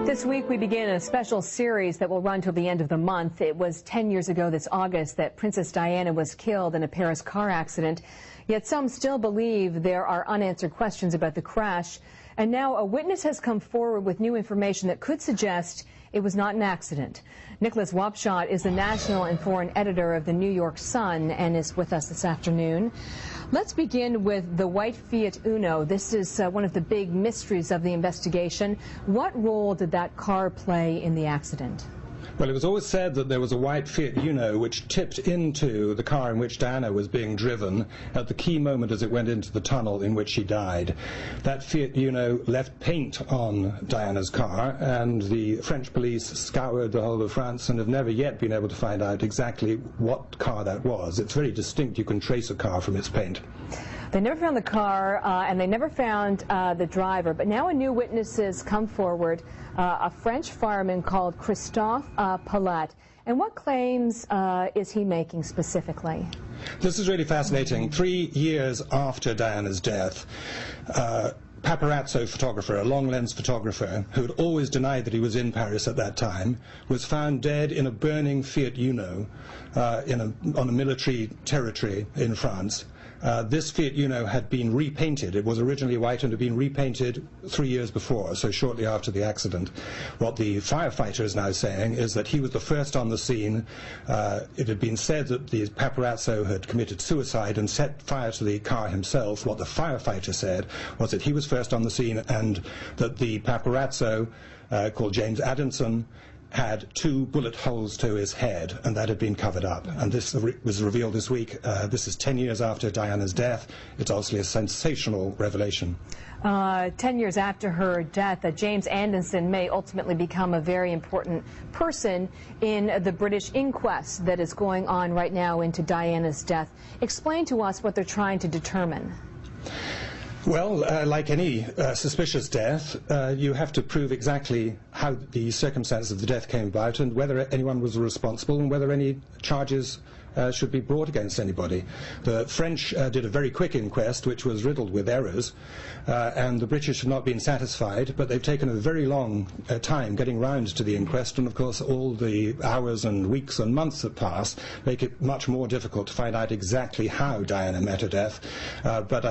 This week we begin a special series that will run till the end of the month. It was 10 years ago this August that Princess Diana was killed in a Paris car accident. Yet some still believe there are unanswered questions about the crash. And now a witness has come forward with new information that could suggest it was not an accident. Nicholas Wapshott is the national and foreign editor of the New York Sun and is with us this afternoon. Let's begin with the white Fiat Uno. This is one of the big mysteries of the investigation. What role did that car play in the accident? Well, it was always said that there was a white Fiat Uno which tipped into the car in which Diana was being driven at the key moment as it went into the tunnel in which she died. That Fiat Uno left paint on Diana's car, and the French police scoured the whole of France and have never yet been able to find out exactly what car that was. It's very distinct. You can trace a car from its paint. They never found the car, and they never found the driver. But now a new witness has come forward, a French fireman called Christophe Palat. And what claims is he making specifically? This is really fascinating. 3 years after Diana's death, paparazzo photographer, a long-lens photographer, who had always denied that he was in Paris at that time, was found dead in a burning Fiat Uno on a military territory in France. This Fiat Uno had been repainted. It was originally white and had been repainted 3 years before, so shortly after the accident. What the firefighter is now saying is that he was the first on the scene. It had been said that the paparazzo had committed suicide and set fire to the car himself. What the firefighter said was that he was first on the scene and that the paparazzo, called James Adamson, had 2 bullet holes to his head, and that had been covered up. And this was revealed this week. This is 10 years after Diana's death. It's obviously a sensational revelation. 10 years after her death, James Anderson may ultimately become a very important person in the British inquest that is going on right now into Diana's death. Explain to us what they're trying to determine. Well, like any suspicious death, you have to prove exactly how the circumstances of the death came about and whether anyone was responsible and whether any charges should be brought against anybody. The French did a very quick inquest which was riddled with errors, and the British have not been satisfied, but they've taken a very long time getting round to the inquest, and of course all the hours and weeks and months that pass make it much more difficult to find out exactly how Diana met her death. But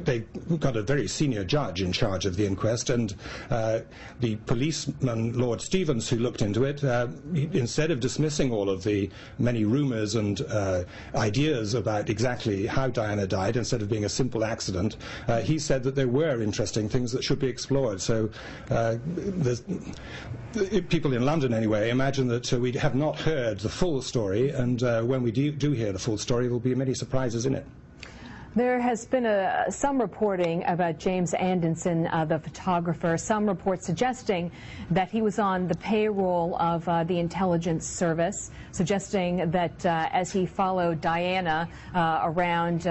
they've got a very senior judge in charge of the inquest, and the policeman, Lord Stevens, who looked into it, instead of dismissing all of the many rumours and ideas about exactly how Diana died, instead of being a simple accident, he said that there were interesting things that should be explored. So people in London, anyway, imagine that we have not heard the full story, and when we do hear the full story, there will be many surprises in it. There has been some reporting about James Anderson, the photographer, some reports suggesting that he was on the payroll of the intelligence service, suggesting that as he followed Diana around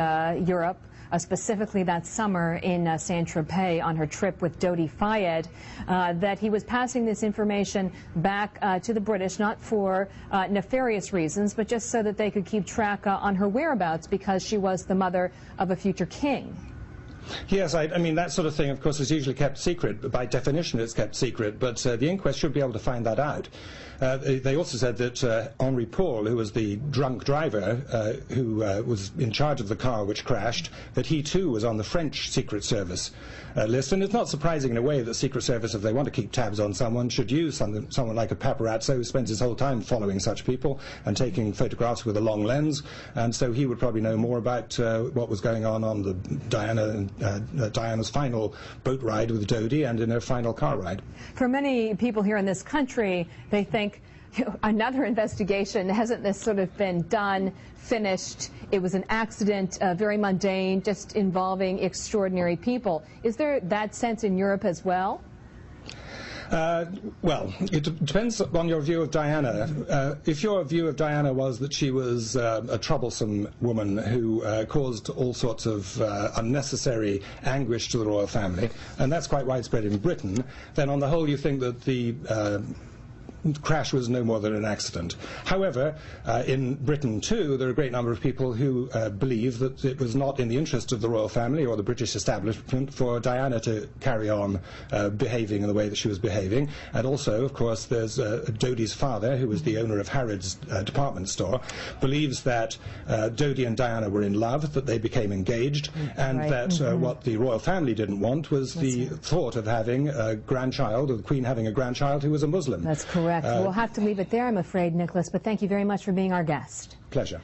Europe, specifically that summer in Saint-Tropez on her trip with Dodi Fayed, that he was passing this information back to the British, not for nefarious reasons, but just so that they could keep track on her whereabouts because she was the mother of a future king. Yes, I mean, that sort of thing, of course, is usually kept secret. By definition, it's kept secret, but the inquest should be able to find that out. They also said that Henri Paul, who was the drunk driver who was in charge of the car which crashed, that he too was on the French Secret Service list. And it's not surprising in a way that Secret Service, if they want to keep tabs on someone, should use someone like a paparazzo who spends his whole time following such people and taking photographs with a long lens. And so he would probably know more about what was going on the Diana's final boat ride with Dodi and in her final car ride. For many people here in this country, they think, another investigation, hasn't this sort of been done, finished? It was an accident, very mundane, just involving extraordinary people. Is there that sense in Europe as well? Well, it depends on your view of Diana. If your view of Diana was that she was a troublesome woman who caused all sorts of unnecessary anguish to the royal family, and that's quite widespread in Britain, then on the whole you think that the crash was no more than an accident. However, in Britain too, there are a great number of people who believe that it was not in the interest of the royal family or the British establishment for Diana to carry on behaving in the way that she was behaving. And also, of course, there's Dodi's father, who was the owner of Harrods department store, believes that Dodi and Diana were in love, that they became engaged, and that what the royal family didn't want was the thought of having a grandchild, or the Queen having a grandchild who was a Muslim. That's correct. We'll have to leave it there, I'm afraid, Nicholas, but thank you very much for being our guest. Pleasure.